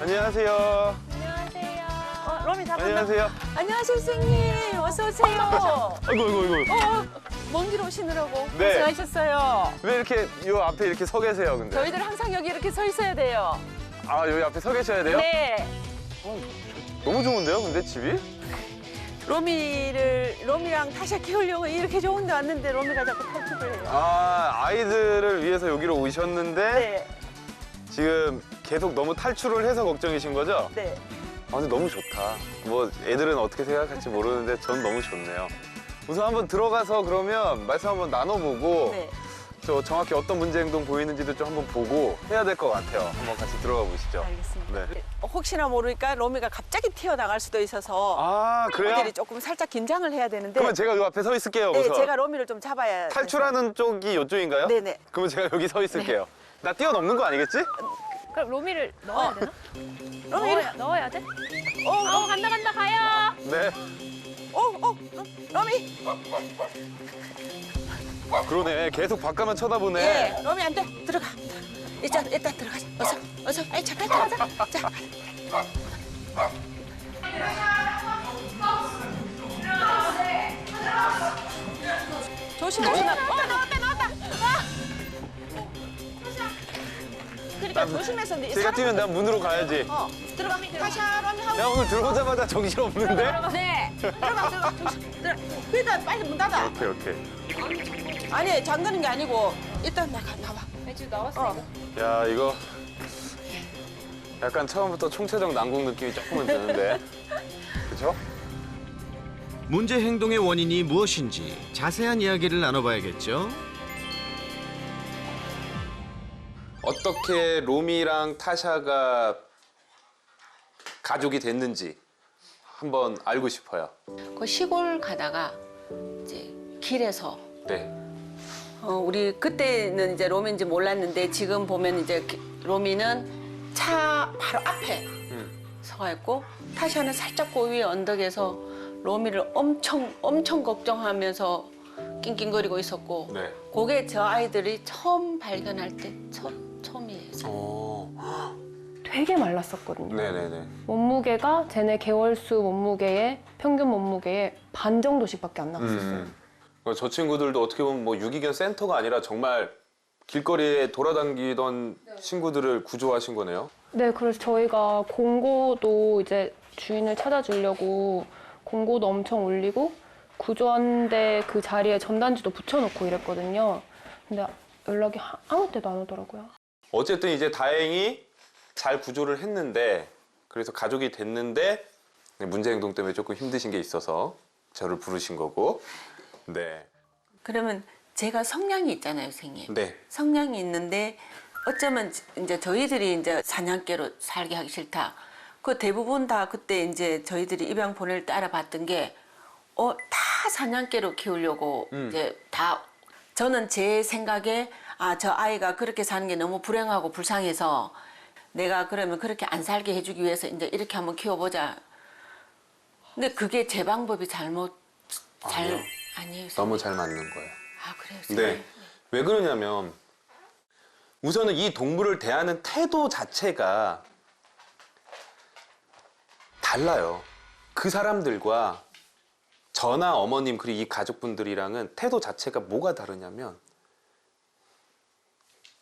안녕하세요. 안녕하세요. 로미 잡았나? 안녕하세요. 안녕하세요, 선생님. 어서 오세요. 아이고. 먼 길 오시느라고 네. 고생하셨어요. 왜 이렇게 요 앞에 이렇게 서 계세요, 근데? 저희들 항상 여기 이렇게 서 있어야 돼요. 아, 여기 앞에 서 계셔야 돼요? 네. 너무 좋은데요, 근데 집이? 로미랑 타샤 키우려고 이렇게 좋은 데 왔는데 로미가 자꾸 탈출을 해요. 아, 아이들을 위해서 여기로 오셨는데 네. 지금 계속 너무 탈출을 해서 걱정이신 거죠? 네. 아, 근데 너무 좋다. 뭐 애들은 어떻게 생각할지 모르는데 전 너무 좋네요. 우선 한번 들어가서 그러면 말씀 한번 나눠보고 네. 저 정확히 어떤 문제 행동 보이는지도 좀 한번 보고 해야 될 것 같아요. 한번 같이 들어가 보시죠. 알겠습니다. 네. 혹시나 모르니까 로미가 갑자기 튀어나갈 수도 있어서 아, 그래요? 애들이 조금 살짝 긴장을 해야 되는데 그러면 제가 요 앞에 서 있을게요, 네, 우선. 제가 로미를 좀 잡아야 탈출하는 쪽이 이쪽인가요? 네네. 그러면 제가 여기 서 있을게요. 나 뛰어넘는 거 아니겠지? 그럼 로미를 넣어야 되나? 로미, 넣어야 돼? 간다 가요. 네. 로미. 그러네. 계속 바깥만 쳐다보네. 예, 로미 안 돼. 들어가. 일단 들어가자. 어서. 빨리 들어가자. 자. 조심해서 나왔다. 그러니까 조심해서 네 제가 뛰면 난 문으로 가야지. 들어가. 타샤, 로미 하고. 야, 오늘 들어오자마자 정신없는데? 네. 들어가. 들어가. 일단 빨리 문 닫아. 오케이. 아니, 잠그는 게 아니고 일단 나와. 지금 나왔어. 야, 이거 약간 처음부터 총체적 난국 느낌이 조금은 드는데. 그죠? 문제 행동의 원인이 무엇인지 자세한 이야기를 나눠봐야겠죠. 어떻게 로미랑 타샤가 가족이 됐는지 한번 알고 싶어요. 그 시골 가다가 이제 길에서 네. 우리 그때는 이제 로미인지 몰랐는데 지금 보면 이제 로미는 차 바로 앞에 서가 있고 타샤는 살짝 그 위에 언덕에서 로미를 엄청 걱정하면서 낑낑거리고 있었고 네. 그게 저 아이들이 처음 발견할 때 처음이에요. 되게 말랐었거든요. 네네네. 몸무게가 쟤네 개월수 몸무게의 평균 몸무게의 반 정도씩밖에 안 나갔었어요. 저 친구들도 어떻게 보면 뭐 유기견 센터가 아니라 정말 길거리에 돌아다니던 친구들을 구조하신 거네요. 네, 그래서 저희가 공고도 이제 주인을 찾아주려고 공고도 엄청 올리고 구조한데 그 자리에 전단지도 붙여놓고 이랬거든요. 근데 연락이 아무 때도 안 오더라고요. 어쨌든 이제 다행히 잘 구조를 했는데 그래서 가족이 됐는데 문제 행동 때문에 조금 힘드신 게 있어서 저를 부르신 거고. 네. 그러면 제가 성향이 있잖아요, 선생님. 네. 성향이 있는데 어쩌면 이제 저희들이 이제 사냥개로 살게 하기 싫다. 그 대부분 다 그때 이제 저희들이 입양 보낼 때 알아봤던 게 다 사냥개로 키우려고 이제 다 저는 제 생각에 저 아이가 그렇게 사는 게 너무 불행하고 불쌍해서 내가 그러면 그렇게 안 살게 해주기 위해서 이제 이렇게 한번 키워보자. 근데 그게 제 방법이 아니요. 아니에요. 선생님. 너무 잘 맞는 거예요. 아, 그래요? 선생님? 네. 왜 그러냐면 우선은 이 동물을 대하는 태도 자체가 달라요. 그 사람들과 저나 어머님 그리고 이 가족분들이랑은 태도 자체가 뭐가 다르냐면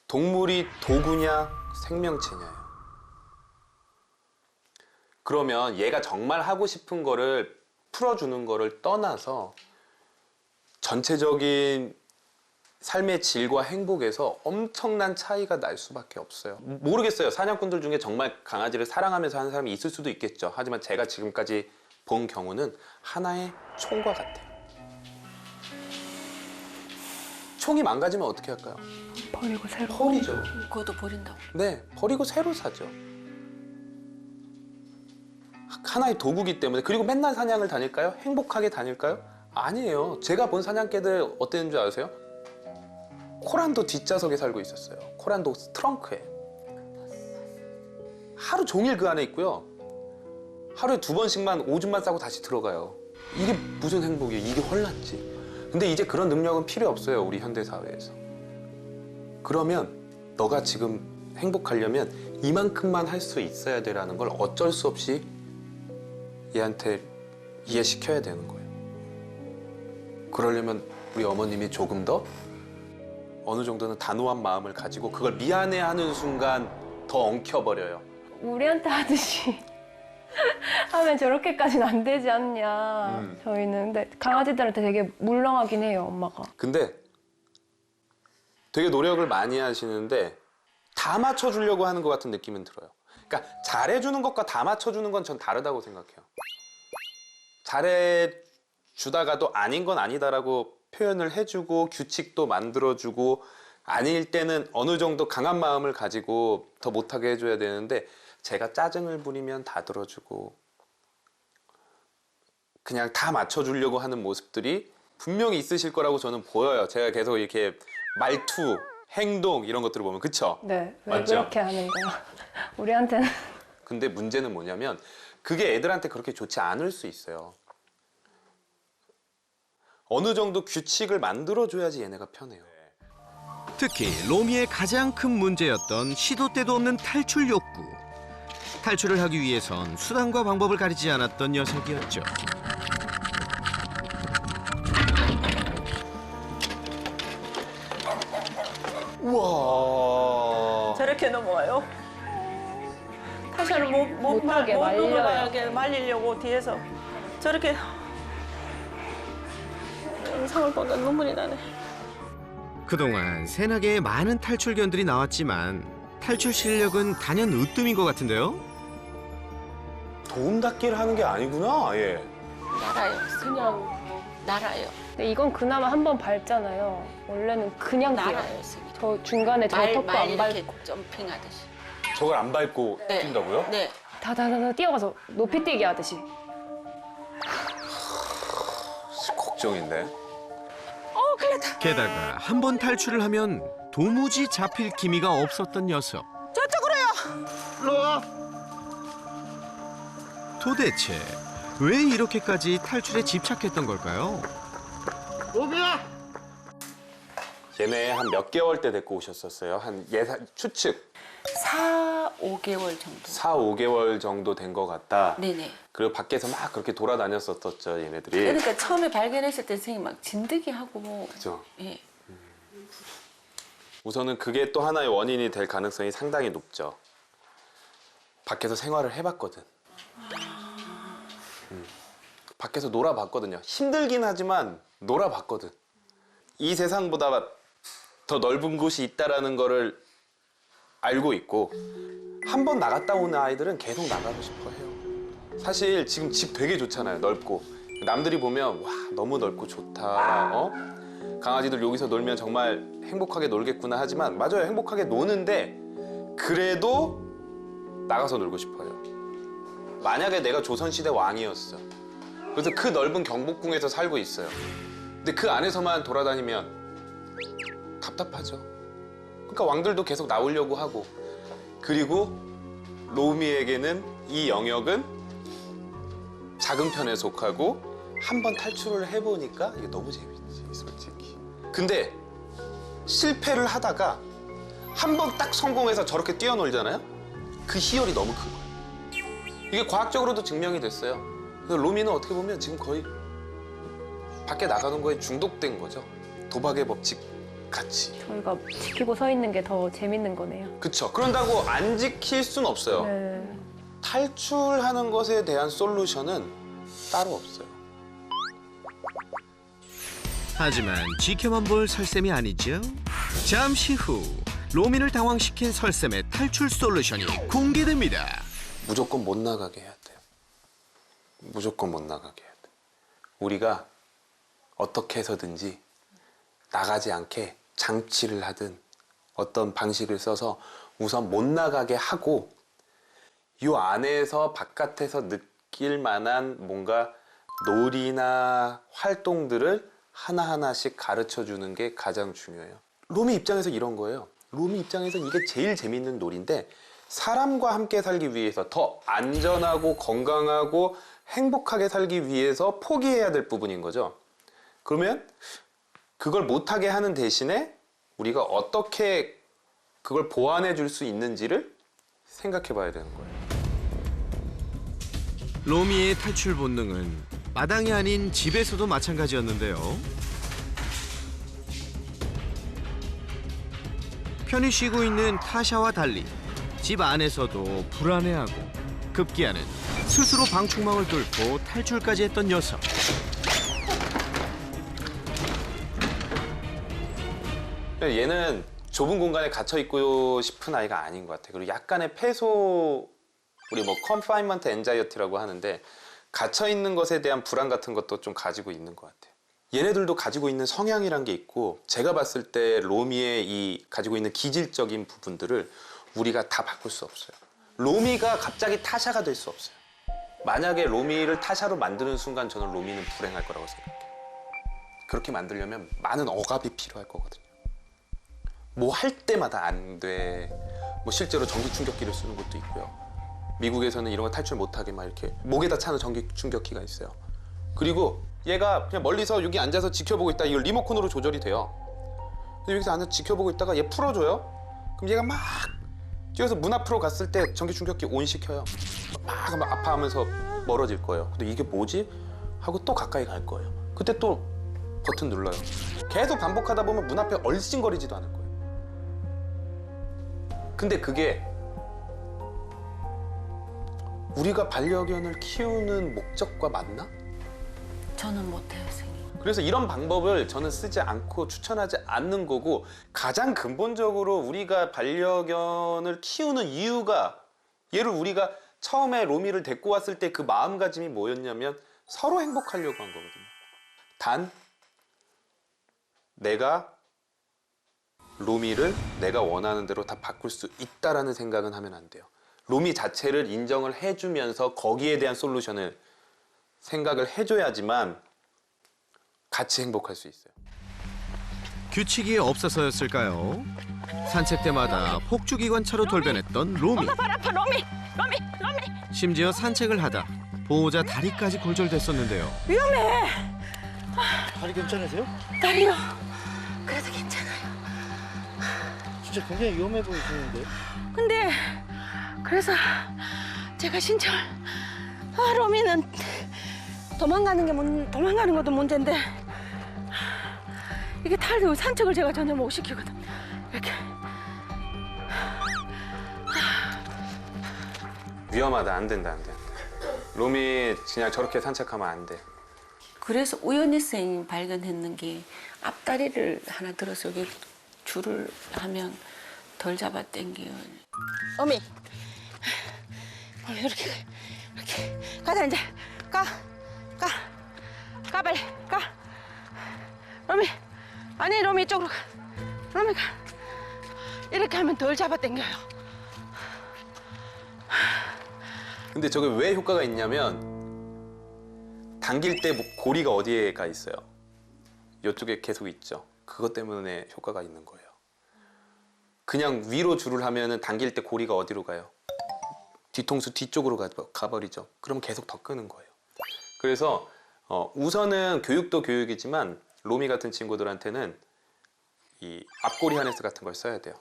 동물이 도구냐 생명체냐예요. 그러면 얘가 정말 하고 싶은 거를 풀어주는 거를 떠나서 전체적인 삶의 질과 행복에서 엄청난 차이가 날 수밖에 없어요. 모르겠어요. 사냥꾼들 중에 정말 강아지를 사랑하면서 하는 사람이 있을 수도 있겠죠. 하지만 제가 지금까지 본 경우는 하나의 총과 같아요. 총이 망가지면 어떻게 할까요? 버리고 새로. 버리죠. 그것도 버린다고. 네, 버리고 새로 사죠. 하나의 도구기 때문에. 그리고 맨날 사냥을 다닐까요? 행복하게 다닐까요? 아니에요. 제가 본 사냥개들 어땠는 줄 아세요? 코란도 뒷좌석에 살고 있었어요. 코란도 트렁크에. 하루 종일 그 안에 있고요. 하루에 2번씩만 오줌만 싸고 다시 들어가요. 이게 무슨 행복이에요? 이게 헐났지. 근데 이제 그런 능력은 필요 없어요. 우리 현대 사회에서. 그러면 너가 지금 행복하려면 이만큼만 할 수 있어야 되라는 걸 어쩔 수 없이 얘한테 이해시켜야 되는 거예요. 그러려면 우리 어머님이 조금 더 어느 정도는 단호한 마음을 가지고 그걸 미안해하는 순간 더 엉켜버려요. 우리한테 하듯이 하면 저렇게까지는 안 되지 않냐. 저희는 근데 강아지들한테 되게 물렁하긴 해요, 엄마가. 근데 되게 노력을 많이 하시는데 다 맞춰주려고 하는 것 같은 느낌은 들어요. 그러니까 잘해주는 것과 다 맞춰주는 건 전 다르다고 생각해요. 잘해주다가도 아닌 건 아니다라고 표현을 해주고 규칙도 만들어주고 아닐 때는 어느 정도 강한 마음을 가지고 더 못하게 해줘야 되는데 제가 짜증을 부리면 다 들어주고 그냥 다 맞춰주려고 하는 모습들이 분명히 있으실 거라고 저는 보여요. 제가 계속 이렇게 말투, 행동 이런 것들을 보면 그쵸? 네, 왜 맞죠? 그렇게 하는 거야? 우리한테는. 근데 문제는 뭐냐면 그게 애들한테 그렇게 좋지 않을 수 있어요. 어느 정도 규칙을 만들어줘야지 얘네가 편해요. 특히 로미의 가장 큰 문제였던 시도 때도 없는 탈출 욕구. 탈출을 하기 위해선 수단과 방법을 가리지 않았던 녀석이었죠. 우와. 저렇게 넘어와요. 타샤를 못하게 말려요. 넘어가게 말리려고 뒤에서 저렇게 영상을 보니까 눈물이 나네. 그동안 새나개의 많은 탈출견들이 나왔지만 탈출 실력은 단연 으뜸인 것 같은데요? 도움닫기를 하는 게 아니구나. 예. 날아요. 그냥. 날아요. 근데 이건 그나마 한 번 밟잖아요. 원래는 그냥 뛰어요. 날아요. 새끼. 저 중간에 저 턱도 말 안 이렇게 밟고 점핑하듯이. 저걸 안 밟고 네. 뛴다고요? 네. 다다다다 뛰어가서 높이 뛰기 하듯이. 걱정인데. 게다가 한 번 탈출을 하면 도무지 잡힐 기미가 없었던 녀석. 저쪽으로요. 도대체 왜 이렇게까지 탈출에 집착했던 걸까요? 얘네 한 몇 개월 때 데리고 오셨었어요? 한 예상 추측 4, 5개월 정도. 4, 5개월 정도 된 것 같다. 네네. 그리고 밖에서 막 그렇게 돌아다녔었죠, 얘네들이. 그러니까 처음에 발견했을 때 선생님 막 진드기 하고. 그죠. 예. 우선은 그게 또 하나의 원인이 될 가능성이 상당히 높죠. 밖에서 생활을 해봤거든. 밖에서 놀아봤거든요. 힘들긴 하지만 놀아봤거든. 이 세상보다 더 넓은 곳이 있다라는 거를 알고 있고 한 번 나갔다 오는 아이들은 계속 나가고 싶어 해요. 사실 지금 집 되게 좋잖아요. 넓고. 남들이 보면 와 너무 넓고 좋다. 강아지들 여기서 놀면 정말 행복하게 놀겠구나 하지만 맞아요. 행복하게 노는데 그래도 나가서 놀고 싶어요. 만약에 내가 조선시대 왕이었어. 그래서 그 넓은 경복궁에서 살고 있어요. 근데 그 안에서만 돌아다니면 답답하죠. 그러니까 왕들도 계속 나오려고 하고 그리고 로미에게는 이 영역은 작은 편에 속하고 한번 탈출을 해보니까 이게 너무 재밌지 솔직히. 근데 실패를 하다가 한 번 딱 성공해서 저렇게 뛰어놀잖아요. 그 희열이 너무 큰 거예요. 이게 과학적으로도 증명이 됐어요. 그래서 로미는 어떻게 보면 지금 거의 밖에 나가는 거에 중독된 거죠. 도박의 법칙 같이. 저희가 지키고 서 있는 게 더 재밌는 거네요. 그쵸. 그런다고 안 지킬 순 없어요. 네. 탈출하는 것에 대한 솔루션은 따로 없어요. 하지만 지켜만 볼 설쌤이 아니죠? 잠시 후 로민을 당황시킨 설쌤의 탈출 솔루션이 공개됩니다. 무조건 못 나가게 해야 돼요. 무조건 못 나가게 해야 돼. 우리가 어떻게 해서든지 나가지 않게 장치를 하든 어떤 방식을 써서 우선 못 나가게 하고 이 안에서 바깥에서 느낄 만한 뭔가 놀이나 활동들을 하나하나씩 가르쳐 주는 게 가장 중요해요. 로미 입장에서 이런 거예요. 로미 입장에서 이게 제일 재밌는 놀이인데 사람과 함께 살기 위해서 더 안전하고 건강하고 행복하게 살기 위해서 포기해야 될 부분인 거죠. 그러면 그걸 못하게 하는 대신에 우리가 어떻게 그걸 보완해 줄 수 있는지를 생각해 봐야 되는 거예요. 로미의 탈출 본능은 마당이 아닌 집에서도 마찬가지였는데요. 편히 쉬고 있는 타샤와 달리 집 안에서도 불안해하고 급기야는 스스로 방충망을 뚫고 탈출까지 했던 녀석. 얘는 좁은 공간에 갇혀 있고 싶은 아이가 아닌 것 같아요. 그리고 약간의 폐소, 우리 뭐 confinement anxiety라고 하는데 갇혀 있는 것에 대한 불안 같은 것도 좀 가지고 있는 것 같아요. 얘네들도 가지고 있는 성향이란 게 있고, 제가 봤을 때 로미의 이 가지고 있는 기질적인 부분들을 우리가 다 바꿀 수 없어요. 로미가 갑자기 타샤가 될 수 없어요. 만약에 로미를 타샤로 만드는 순간 저는 로미는 불행할 거라고 생각해요. 그렇게 만들려면 많은 억압이 필요할 거거든요. 뭐 할 때마다 안 돼. 뭐 실제로 전기 충격기를 쓰는 것도 있고요. 미국에서는 이런 거 탈출 못하게 막 이렇게 목에다 차는 전기 충격기가 있어요. 그리고 얘가 그냥 멀리서 여기 앉아서 지켜보고 있다. 이걸 리모컨으로 조절이 돼요. 근데 여기서 앉아서 지켜보고 있다가 얘 풀어줘요. 그럼 얘가 막 뛰어서 문 앞으로 갔을 때 전기 충격기 온 시켜요. 막 아파하면서 멀어질 거예요. 근데 이게 뭐지? 하고 또 가까이 갈 거예요. 그때 또 버튼 눌러요. 계속 반복하다 보면 문 앞에 얼씬거리지도 않을 거예요. 근데 그게 우리가 반려견을 키우는 목적과 맞나? 저는 못해요, 선생님. 그래서 이런 방법을 저는 쓰지 않고 추천하지 않는 거고, 가장 근본적으로 우리가 반려견을 키우는 이유가, 얘를 우리가 처음에 로미를 데리고 왔을 때 그 마음가짐이 뭐였냐면 서로 행복하려고 한 거거든요. 단 내가 로미를 내가 원하는 대로 다 바꿀 수 있다라는 생각은 하면 안 돼요. 로미 자체를 인정을 해주면서 거기에 대한 솔루션을 생각을 해줘야지만 같이 행복할 수 있어요. 규칙이 없어서였을까요? 산책 때마다 폭주기관차로 돌변했던 로미. 발 아파, 로미. 심지어 산책을 하다 보호자 다리까지 골절됐었는데요. 위험해. 다리 괜찮으세요? 다리요. 그래도 괜찮아요. 진짜 굉장히 위험해 보이시는데. 근데 그래서 제가 신청. 로미는 도망가는 것도 문제인데 이게 탈도 산책을 제가 전혀 못 시키거든. 이렇게. 위험하다. 안 된다. 로미 그냥 저렇게 산책하면 안 돼. 그래서 우연히 선생님 발견했는 게 앞다리를 하나 들어서 여기 줄을 하면 덜 잡아 당겨요. 어미. 이렇게 가자 이제. 가 빨리 가. 로미. 아니 로미 이쪽으로 가. 로미 가. 이렇게 하면 덜 잡아 당겨요. 근데 저게 왜 효과가 있냐면, 당길 때 고리가 어디에 가 있어요? 이쪽에 계속 있죠. 그것 때문에 효과가 있는 거예요. 그냥 위로 줄을 하면은 당길 때 고리가 어디로 가요? 뒤통수 뒤쪽으로 가버리죠. 그럼 계속 더 끄는 거예요. 그래서 우선은 교육도 교육이지만 로미 같은 친구들한테는 이 앞고리 하네스 같은 걸 써야 돼요.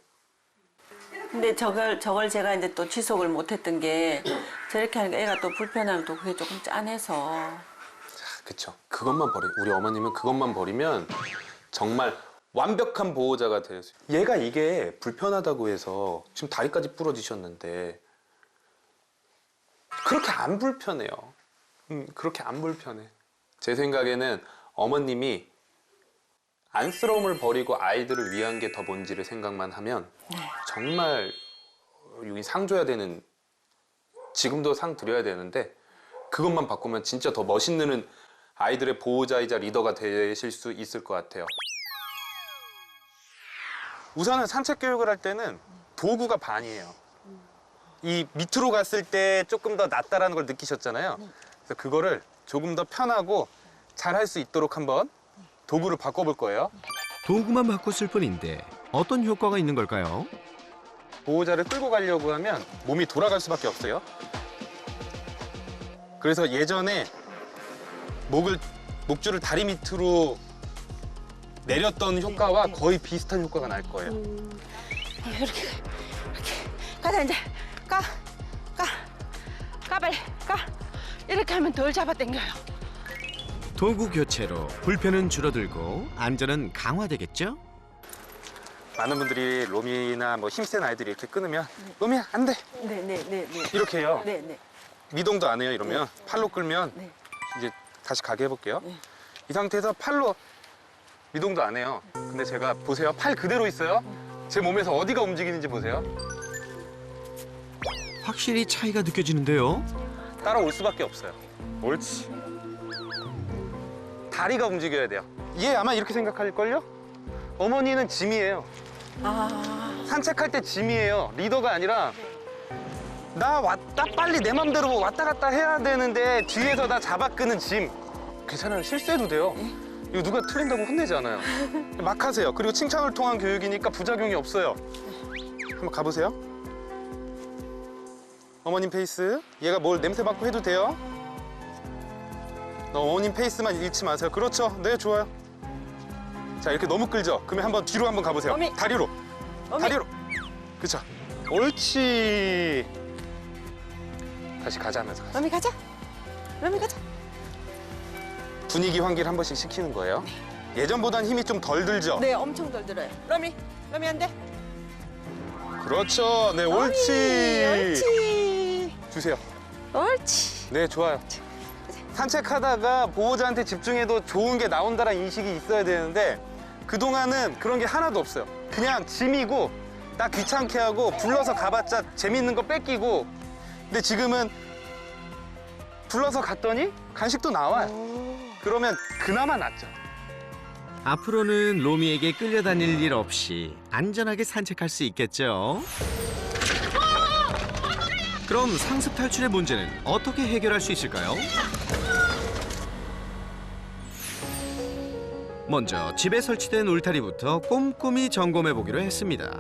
근데 저걸 제가 이제 또 지속을 못했던 게 저렇게 하니까 애가 또 불편하면 또 그게 조금 짠해서. 그쵸. 그것만 우리 어머님은 그것만 버리면 정말 완벽한 보호자가 될 수 있어요. 얘가 이게 불편하다고 해서 지금 다리까지 부러지셨는데 그렇게 안 불편해요. 그렇게 안 불편해. 제 생각에는 어머님이 안쓰러움을 버리고 아이들을 위한 게 더 뭔지를 생각만 하면 정말 여기 상 줘야 되는, 지금도 상 드려야 되는데 그것만 바꾸면 진짜 더 멋있는 아이들의 보호자이자 리더가 되실 수 있을 것 같아요. 우선은 산책 교육을 할 때는 도구가 반이에요. 이 밑으로 갔을 때 조금 더 낫다라는 걸 느끼셨잖아요. 그래서 그거를 조금 더 편하고 잘 할 수 있도록 한번 도구를 바꿔볼 거예요. 도구만 바꿨을 뿐인데 어떤 효과가 있는 걸까요? 보호자를 끌고 가려고 하면 몸이 돌아갈 수밖에 없어요. 그래서 예전에 목줄을 다리 밑으로 내렸던 효과와 거의 비슷한 효과가 날 거예요. 이렇게 가자 이제. 가 빨리 가. 이렇게 하면 덜 잡아당겨요. 도구 교체로 불편은 줄어들고 안전은 강화되겠죠? 많은 분들이 로미나 뭐 힘센 아이들이 이렇게 끊으면 로미야 안 돼. 네네네네. 이렇게 해요. 네네. 미동도 안 해요. 이러면 팔로 끌면 네. 이제 다시 가게 해볼게요. 네. 이 상태에서 팔로 미동도 안 해요. 근데 제가 보세요. 팔 그대로 있어요. 제 몸에서 어디가 움직이는지 보세요. 확실히 차이가 느껴지는데요. 따라올 수밖에 없어요. 옳지. 다리가 움직여야 돼요. 얘 아마 이렇게 생각할걸요? 어머니는 짐이에요. 아. 산책할 때 짐이에요. 리더가 아니라 나 왔다 빨리 내 맘대로 왔다 갔다 해야 되는데 뒤에서 나 잡아 끄는 짐. 괜찮아요. 실수해도 돼요. 이거 누가 틀린다고 혼내지 않아요. 막 하세요. 그리고 칭찬을 통한 교육이니까 부작용이 없어요. 한번 가보세요. 어머님 페이스. 얘가 뭘 냄새 맡고 해도 돼요. 어머님 페이스만 잃지 마세요. 그렇죠. 네, 좋아요. 자, 이렇게 너무 끌죠? 그러면 한번 뒤로 한번 가보세요. 어미. 다리로. 어미. 다리로. 그쵸. 옳지. 다시 가자면서 가자. 러미 가자. 러미 가자. 분위기 환기를 한 번씩 시키는 거예요. 예전보단 힘이 좀 덜 들죠? 네, 엄청 덜 들어요. 러미 안 돼. 그렇죠. 네, 옳지. 옳지. 주세요. 옳지. 네, 좋아요. 산책하다가 보호자한테 집중해도 좋은 게 나온다는 인식이 있어야 되는데 그동안은 그런 게 하나도 없어요. 그냥 짐이고 나 귀찮게 하고 불러서 가봤자 재밌는 거 뺏기고 근데 지금은 불러서 갔더니 간식도 나와요. 그러면 그나마 낫죠. 앞으로는 로미에게 끌려다닐 일 없이 안전하게 산책할 수 있겠죠? 그럼 상습 탈출의 문제는 어떻게 해결할 수 있을까요? 먼저 집에 설치된 울타리부터 꼼꼼히 점검해 보기로 했습니다.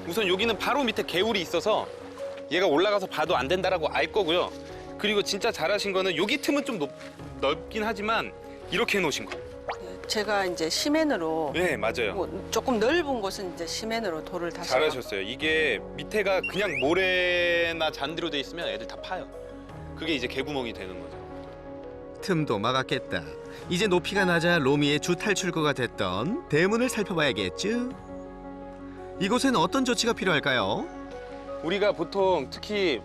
우선 여기는 바로 밑에 개울이 있어서 얘가 올라가서 봐도 안 된다라고 알 거고요. 그리고 진짜 잘하신 거는 여기 틈은 좀 넓긴 하지만 이렇게 해놓으신 거. 제가 이제 시멘으로 네, 맞아요. 뭐 조금 넓은 곳은 이제 시멘으로 돌을 다시 잘하셨어요. 이게 밑에가 그냥 모래나 잔디로 돼 있으면 애들 다 파요. 그게 이제 개구멍이 되는 거죠. 틈도 막았겠다. 이제 높이가 낮아 로미의 주 탈출구가 됐던 대문을 살펴봐야겠죠? 이곳엔 어떤 조치가 필요할까요? 우리가 보통 특히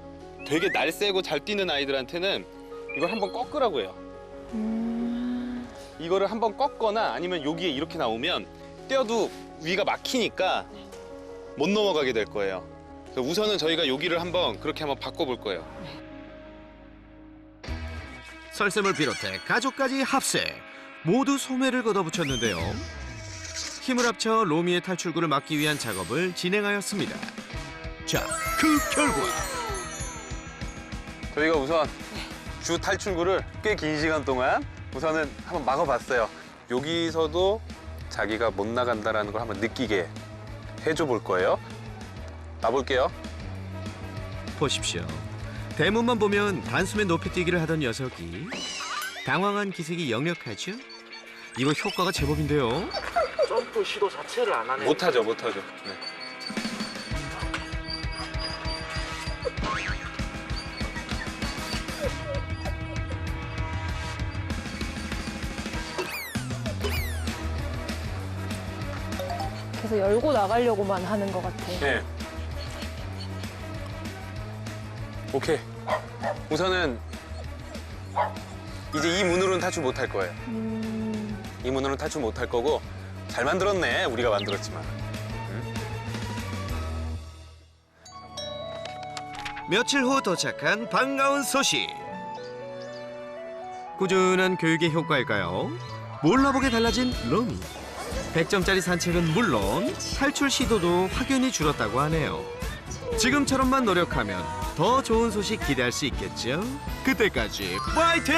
되게 날쌔고 잘 뛰는 아이들한테는 이걸 한번 꺾으라고 해요. 이거를 한번 꺾거나 아니면 여기에 이렇게 나오면 떼어도 위가 막히니까 못 넘어가게 될 거예요. 그래서 우선은 저희가 여기를 그렇게 한번 바꿔볼 거예요. 설쌤을 비롯해 가족까지 합세. 모두 소매를 걷어붙였는데요. 힘을 합쳐 로미의 탈출구를 막기 위한 작업을 진행하였습니다. 자, 그 결과 저희가 우선 주 탈출구를 꽤 긴 시간 동안 우선은 한번 막아봤어요. 여기서도 자기가 못 나간다는 걸 한번 느끼게 해줘 볼 거예요. 놔볼게요. 보십시오. 대문만 보면 단숨에 높이뛰기를 하던 녀석이 당황한 기색이 역력하죠? 이거 효과가 제법인데요. 점프 시도 자체를 안 하네. 못하죠. 네. 그래서 열고 나가려고만 하는 것 같아. 네. 오케이. 우선은 이제 이 문으로는 탈출 못할 거예요. 이 문으로는 탈출 못할 거고 잘 만들었네. 우리가 만들었지만. 며칠 후 도착한 반가운 소식. 꾸준한 교육의 효과일까요? 몰라보게 달라진 로미. 100점짜리 산책은 물론 탈출 시도도 확연히 줄었다고 하네요. 지금처럼만 노력하면 더 좋은 소식 기대할 수 있겠죠? 그때까지 파이팅!